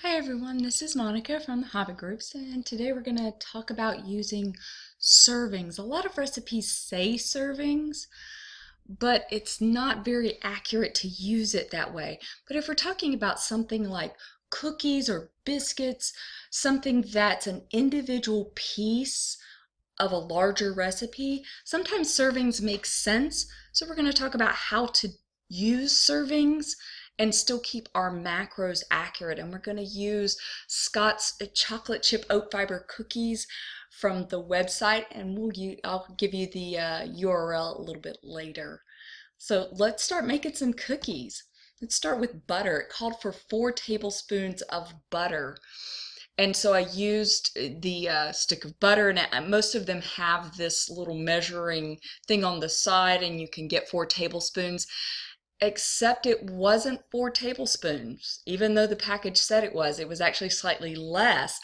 Hi everyone, this is Monica from the Hobby Groups, and today we're going to talk about using servings. A lot of recipes say servings, but it's not very accurate to use it that way. But if we're talking about something like cookies or biscuits, something that's an individual piece of a larger recipe, sometimes servings make sense. So we're going to talk about how to use servings and still keep our macros accurate. And we're going to use Scott's chocolate chip oat fiber cookies from the website, and I'll give you the URL a little bit later. So let's start making some cookies. Let's start with butter. It called for 4 tablespoons of butter. And so I used the stick of butter, and most of them have this little measuring thing on the side, and you can get 4 tablespoons, except it wasn't 4 tablespoons. Even though the package said it was actually slightly less.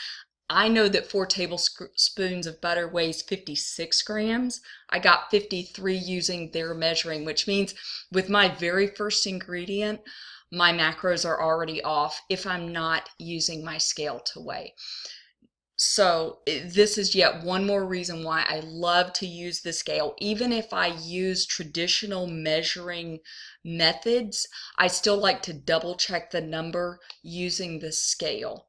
I know that 4 tablespoons of butter weighs 56 grams. I got 53 using their measuring, which means with my very first ingredient, my macros are already off if I'm not using my scale to weigh. So this is yet one more reason why I love to use the scale. Even if I use traditional measuring methods, I still like to double check the number using the scale.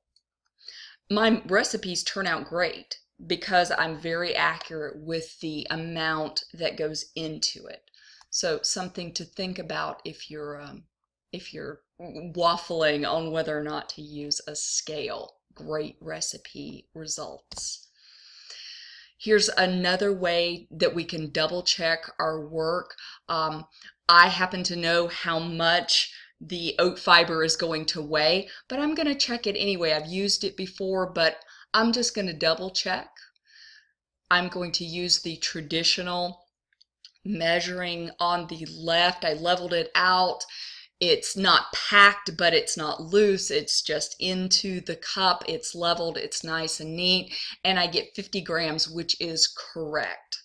My recipes turn out great because I'm very accurate with the amount that goes into it. So something to think about if you're waffling on whether or not to use a scale. Great recipe results. Here's another way that we can double check our work. I happen to know how much the oat fiber is going to weigh, but I'm going to check it anyway. I've used it before, but I'm just going to double check. I'm going to use the traditional measuring on the left. I leveled it out. It's not packed, but it's not loose. It's just into the cup. It's leveled. It's nice and neat. And I get 50 grams, which is correct.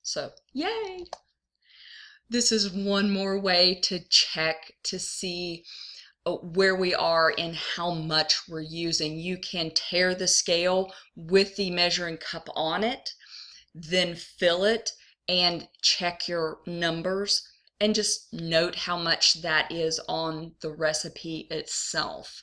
So, yay! This is one more way to check to see where we are and how much we're using. You can tear the scale with the measuring cup on it, then fill it and check your numbers and just note how much that is on the recipe itself.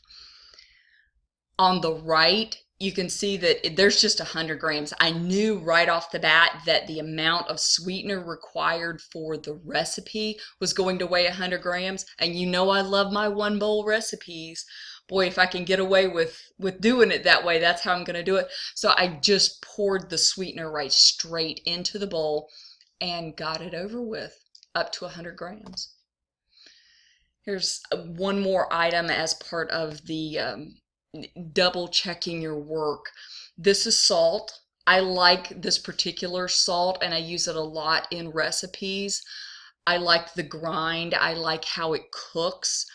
On the right, you can see that there's just 100 grams. I knew right off the bat that the amount of sweetener required for the recipe was going to weigh 100 grams. And you know I love my one bowl recipes. Boy, if I can get away with doing it that way, that's how I'm going to do it. So I just poured the sweetener right straight into the bowl and got it over with, up to 100 grams. Here's one more item as part of the double checking your work. This is salt. I like this particular salt and I use it a lot in recipes. I like the grind. I like how it cooks.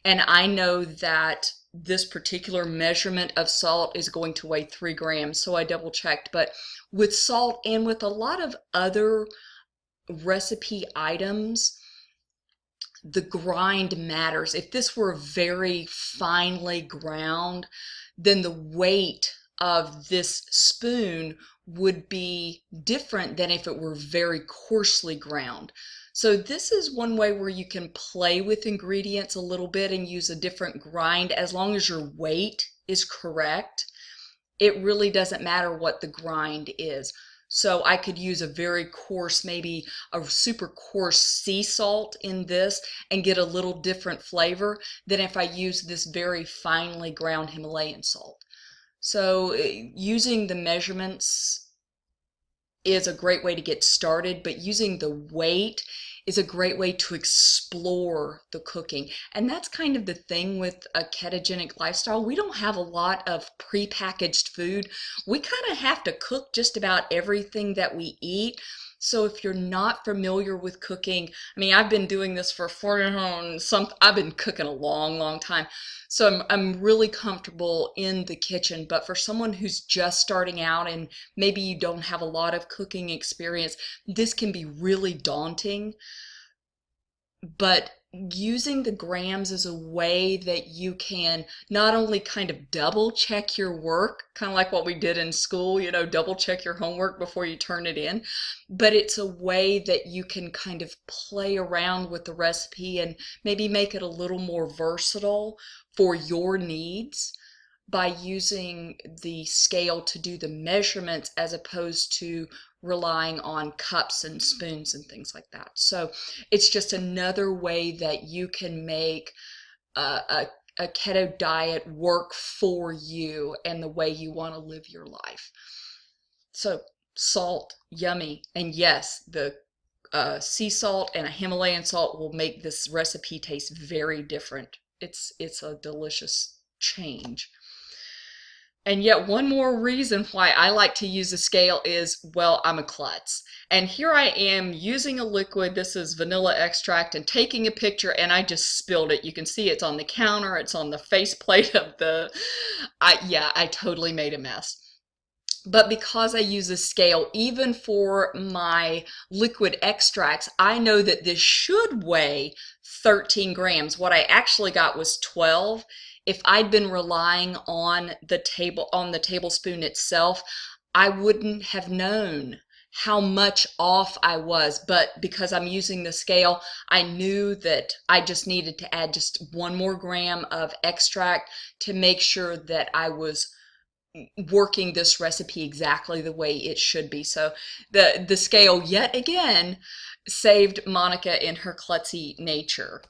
And I know that this particular measurement of salt is going to weigh 3 grams, so I double checked. But with salt and with a lot of other recipe items, the grind matters. If this were very finely ground, then the weight of this spoon would be different than if it were very coarsely ground. So this is one way where you can play with ingredients a little bit and use a different grind as long as your weight is correct. It really doesn't matter what the grind is. So I could use a very coarse, maybe a super coarse sea salt in this and get a little different flavor than if I use this very finely ground Himalayan salt. So using the measurements is a great way to get started, but using the weight is a great way to explore the cooking. And that's kind of the thing with a ketogenic lifestyle. We don't have a lot of prepackaged food. We kind of have to cook just about everything that we eat. So if you're not familiar with cooking, I mean, I've been doing this for I've been cooking a long time. So I'm really comfortable in the kitchen, but for someone who's just starting out and maybe you don't have a lot of cooking experience, this can be really daunting. but using the grams is a way that you can not only kind of double check your work, kind of like what we did in school, double check your homework before you turn it in, but it's a way that you can kind of play around with the recipe and maybe make it a little more versatile for your needs by using the scale to do the measurements as opposed to relying on cups and spoons and things like that. So it's just another way that you can make a keto diet work for you and the way you want to live your life. So salt, yummy. And yes, the sea salt and a Himalayan salt will make this recipe taste very different. It's a delicious change. And yet one more reason why I like to use a scale is, well, I'm a klutz. And here I am using a liquid, this is vanilla extract, and taking a picture, and I just spilled it. You can see it's on the counter, it's on the faceplate of the, I totally made a mess. But because I use a scale, even for my liquid extracts, I know that this should weigh 13 grams. What I actually got was 12. If I'd been relying on the tablespoon itself, I wouldn't have known how much off I was. But because I'm using the scale, I knew that I just needed to add just 1 more gram of extract to make sure that I was working this recipe exactly the way it should be. So the scale yet again saved Monica in her klutzy nature.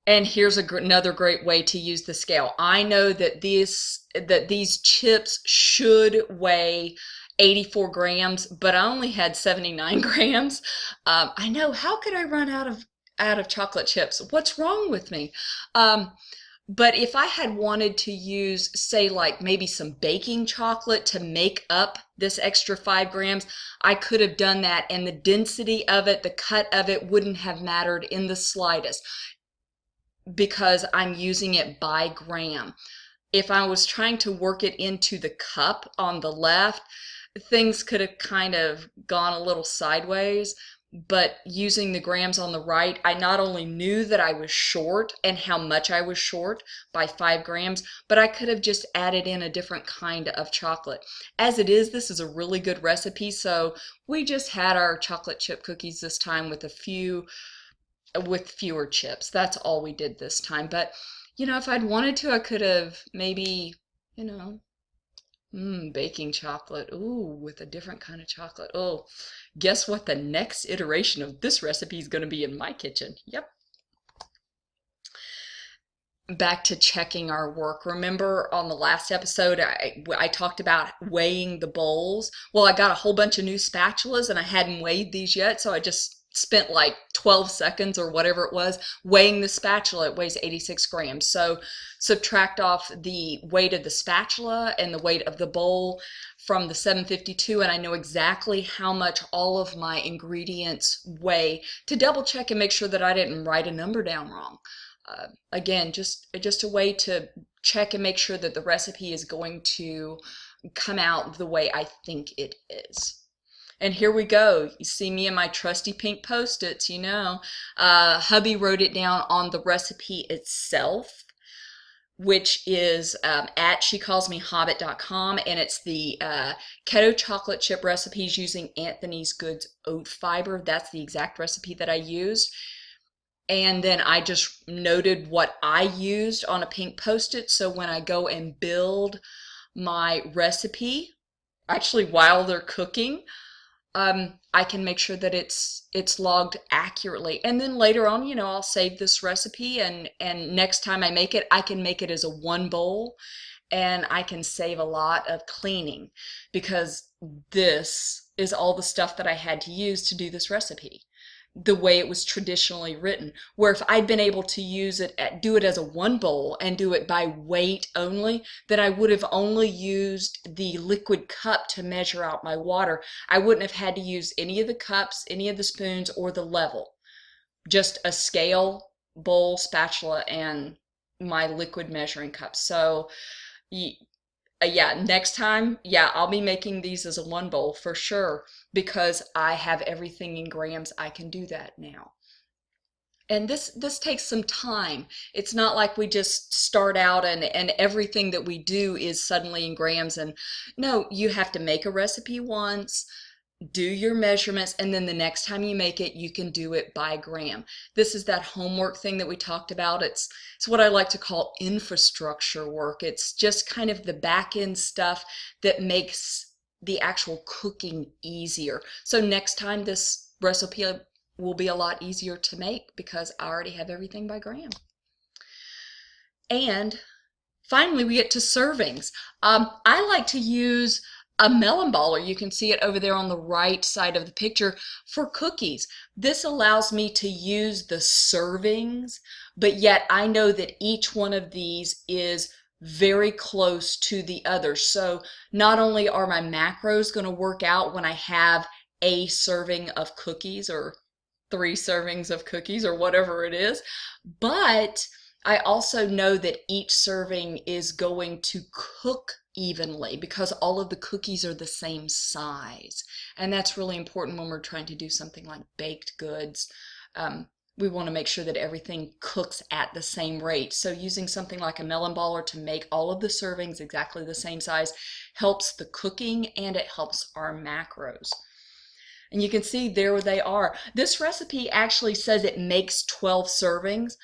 And here's another great way to use the scale. I know that these chips should weigh 84 grams, but I only had 79 grams. I know, how could I run out of chocolate chips? What's wrong with me? But if I had wanted to use, say, like maybe some baking chocolate to make up this extra 5 grams, I could have done that, and the density of it, the cut of it wouldn't have mattered in the slightest because I'm using it by gram. If I was trying to work it into the cup on the left, things could have kind of gone a little sideways. But using the grams on the right, I not only knew that I was short and how much I was short by 5 grams, but I could have just added in a different kind of chocolate. As it is, this is a really good recipe, so we just had our chocolate chip cookies this time with fewer chips. That's all we did this time. But, if I'd wanted to, I could have maybe, baking chocolate. Ooh, with a different kind of chocolate. Oh, guess what the next iteration of this recipe is going to be in my kitchen? Yep. Back to checking our work. Remember on the last episode, I talked about weighing the bowls. Well, I got a whole bunch of new spatulas and I hadn't weighed these yet, so I just spent like 12 seconds or whatever it was weighing the spatula. It weighs 86 grams. So subtract off the weight of the spatula and the weight of the bowl from the 752, and I know exactly how much all of my ingredients weigh, to double check and make sure that I didn't write a number down wrong. Again, just a way to check and make sure that the recipe is going to come out the way I think it is. And here we go. You see me and my trusty pink Post-its, hubby wrote it down on the recipe itself, which is at shecallsmehobbit.com, and it's the keto chocolate chip recipes using Anthony's Goods oat fiber. That's the exact recipe that I used. And then I just noted what I used on a pink Post-it, so when I go and build my recipe, actually while they're cooking, I can make sure that it's logged accurately. And then later on, I'll save this recipe, and next time I make it, I can make it as a 1 bowl, and I can save a lot of cleaning, because this is all the stuff that I had to use to do this recipe the way it was traditionally written. Where if I'd been able to do it as a 1 bowl and do it by weight only, then I would have only used the liquid cup to measure out my water. I wouldn't have had to use any of the cups, any of the spoons, or the level. Just a scale, bowl, spatula, and my liquid measuring cup. So next time, I'll be making these as a 1 bowl for sure, because I have everything in grams. I can do that now. And this takes some time. It's not like we just start out and everything that we do is suddenly in grams. And no, you have to make a recipe once, do your measurements, and then the next time you make it, you can do it by gram. This is that homework thing that we talked about. It's what I like to call infrastructure work. It's just kind of the back end stuff that makes the actual cooking easier. So next time this recipe will be a lot easier to make because I already have everything by gram. And finally, we get to servings. I like to use a melon baller. You can see it over there on the right side of the picture for cookies. This allows me to use the servings, but yet I know that each one of these is very close to the other. So not only are my macros going to work out when I have a serving of cookies or 3 servings of cookies or whatever it is, but I also know that each serving is going to cook evenly because all of the cookies are the same size. And that's really important when we're trying to do something like baked goods. We want to make sure that everything cooks at the same rate. So using something like a melon baller to make all of the servings exactly the same size helps the cooking and it helps our macros. And you can see there they are. This recipe actually says it makes 12 servings.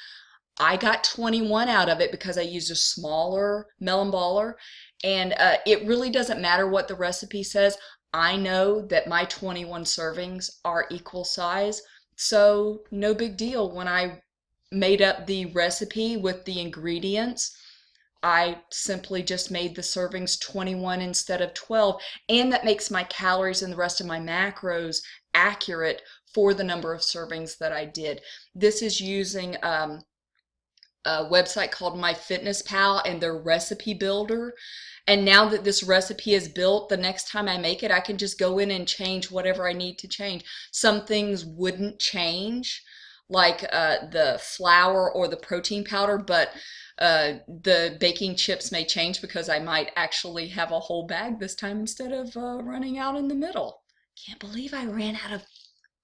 I got 21 out of it because I used a smaller melon baller. And it really doesn't matter what the recipe says. I know that my 21 servings are equal size. So no big deal. When I made up the recipe with the ingredients, I simply just made the servings 21 instead of 12, and that makes my calories and the rest of my macros accurate for the number of servings that I did. This is using a website called MyFitnessPal and their recipe builder. And now that this recipe is built, the next time I make it, I can just go in and change whatever I need to change. Some things wouldn't change, like the flour or the protein powder, but the baking chips may change because I might actually have a whole bag this time instead of running out in the middle. Can't believe I ran out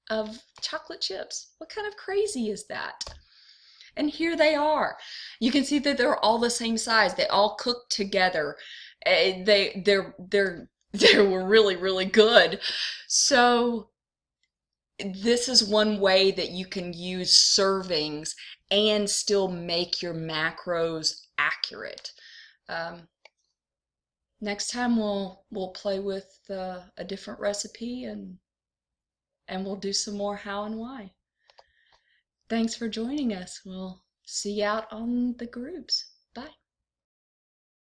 of chocolate chips. What kind of crazy is that? And here they are. You can see that they're all the same size. They all cook together. They were really, really good. So this is one way that you can use servings and still make your macros accurate. Next time we'll play with a different recipe and we'll do some more how and why. Thanks for joining us. We'll see you out on the groups.